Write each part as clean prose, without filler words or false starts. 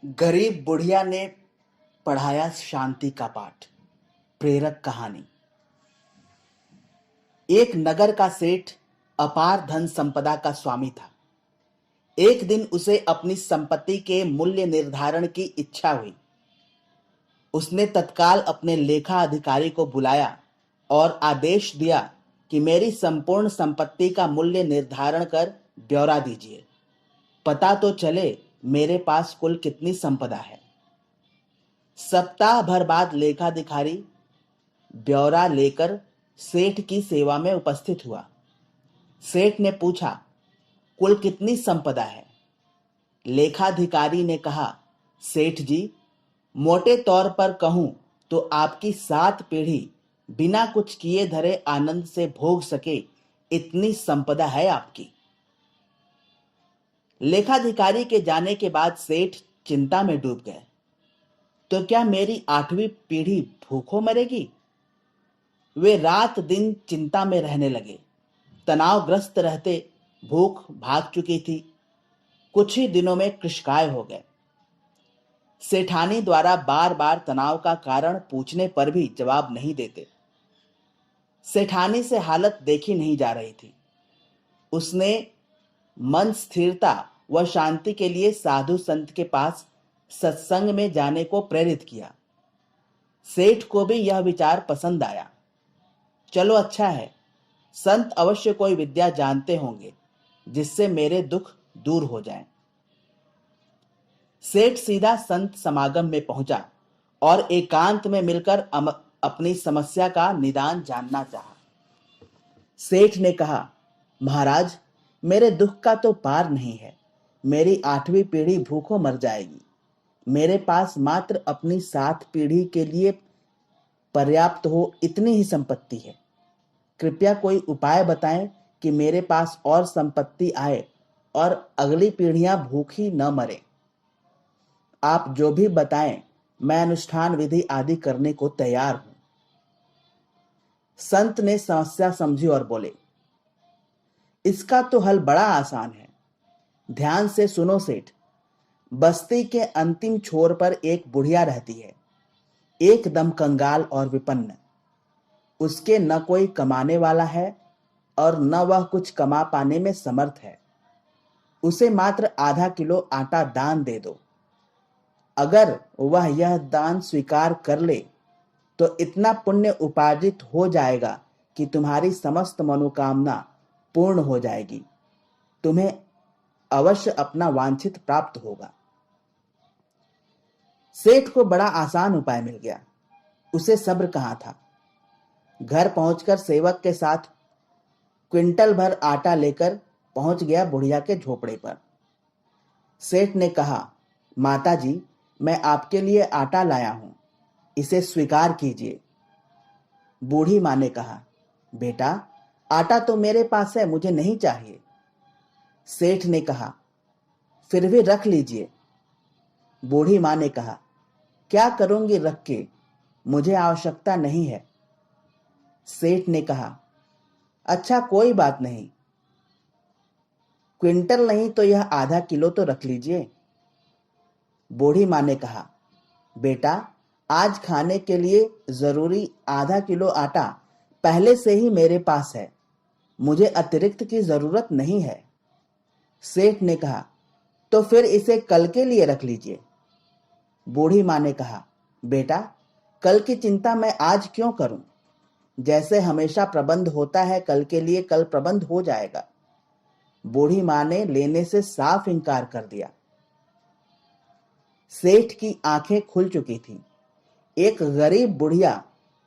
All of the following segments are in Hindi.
गरीब बुढ़िया ने पढ़ाया शांति का पाठ। प्रेरक कहानी। एक नगर का सेठ अपार धन संपदा का स्वामी था। एक दिन उसे अपनी संपत्ति के मूल्य निर्धारण की इच्छा हुई। उसने तत्काल अपने लेखा अधिकारी को बुलाया और आदेश दिया कि मेरी संपूर्ण संपत्ति का मूल्य निर्धारण कर ब्यौरा दीजिए। पता तो चले मेरे पास कुल कितनी संपदा है। सप्ताह भर बाद लेखाधिकारी ब्यौरा लेकर सेठ की सेवा में उपस्थित हुआ। सेठ ने पूछा, कुल कितनी संपदा है? लेखाधिकारी ने कहा, सेठ जी, मोटे तौर पर कहूं तो आपकी 7 पीढ़ी बिना कुछ किए धरे आनंद से भोग सके इतनी संपदा है आपकी। लेखाधिकारी के जाने के बाद सेठ चिंता में डूब गए। तो क्या मेरी 8वीं पीढ़ी भूखों मरेगी? वे रात दिन चिंता में रहने लगे। तनावग्रस्त रहते भूख भाग चुकी थी। कुछ ही दिनों में कृशकाय हो गए। सेठानी द्वारा बार बार तनाव का कारण पूछने पर भी जवाब नहीं देते। सेठानी से हालत देखी नहीं जा रही थी। उसने मन स्थिरता व शांति के लिए साधु संत के पास सत्संग में जाने को प्रेरित किया। सेठ को भी यह विचार पसंद आया। चलो अच्छा है, संत अवश्य कोई विद्या जानते होंगे जिससे मेरे दुख दूर हो जाएं। सेठ सीधा संत समागम में पहुंचा और एकांत में मिलकर अपनी समस्या का निदान जानना चाहा। सेठ ने कहा, महाराज, मेरे दुख का तो पार नहीं है। मेरी 8वीं पीढ़ी भूखों मर जाएगी। मेरे पास मात्र अपनी 7 पीढ़ी के लिए पर्याप्त हो इतनी ही संपत्ति है। कृपया कोई उपाय बताएं कि मेरे पास और संपत्ति आए और अगली पीढ़ियां भूखी न मरे। आप जो भी बताएं, मैं अनुष्ठान विधि आदि करने को तैयार हूं। संत ने समस्या समझी और बोले, इसका तो हल बड़ा आसान है। ध्यान से सुनो सेठ। बस्ती के अंतिम छोर पर एक बुढ़िया रहती है, एकदम कंगाल और विपन्न। उसके न कोई कमाने वाला है और न वह कुछ कमा पाने में समर्थ है। उसे मात्र आधा किलो आटा दान दे दो। अगर वह यह दान स्वीकार कर ले तो इतना पुण्य उपार्जित हो जाएगा कि तुम्हारी समस्त मनोकामना पूर्ण हो जाएगी। तुम्हें अवश्य अपना वांछित प्राप्त होगा। सेठ को बड़ा आसान उपाय मिल गया। उसे सब्र कहाँ था। घर पहुंचकर सेवक के साथ क्विंटल भर आटा लेकर पहुंच गया बुढ़िया के झोपड़े पर। सेठ ने कहा, माता जी, मैं आपके लिए आटा लाया हूं, इसे स्वीकार कीजिए। बूढ़ी मां ने कहा, बेटा, आटा तो मेरे पास है, मुझे नहीं चाहिए। सेठ ने कहा, फिर भी रख लीजिए। बूढ़ी मां ने कहा, क्या करूंगी रख के, मुझे आवश्यकता नहीं है। सेठ ने कहा, अच्छा कोई बात नहीं, क्विंटल नहीं तो यह आधा किलो तो रख लीजिए। बूढ़ी मां ने कहा, बेटा, आज खाने के लिए जरूरी आधा किलो आटा पहले से ही मेरे पास है, मुझे अतिरिक्त की जरूरत नहीं है। सेठ ने कहा, तो फिर इसे कल के लिए रख लीजिए। बूढ़ी मां ने कहा, बेटा, कल की चिंता मैं आज क्यों करूं? जैसे हमेशा प्रबंध होता है, कल के लिए कल प्रबंध हो जाएगा। बूढ़ी मां ने लेने से साफ इनकार कर दिया। सेठ की आंखें खुल चुकी थीं। एक गरीब बुढ़िया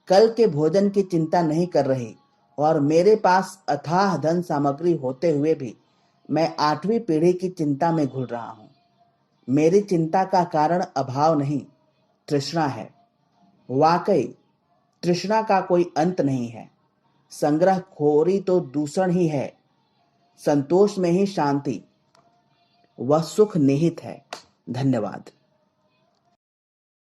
कल के भोजन की चिंता नहीं कर रही और मेरे पास अथाह धन सामग्री होते हुए भी मैं 8वीं पीढ़ी की चिंता में घुल रहा हूं। मेरी चिंता का कारण अभाव नहीं, तृष्णा है। वाकई तृष्णा का कोई अंत नहीं है। संग्रहखोरी तो दूषण ही है। संतोष में ही शांति व सुख निहित है। धन्यवाद।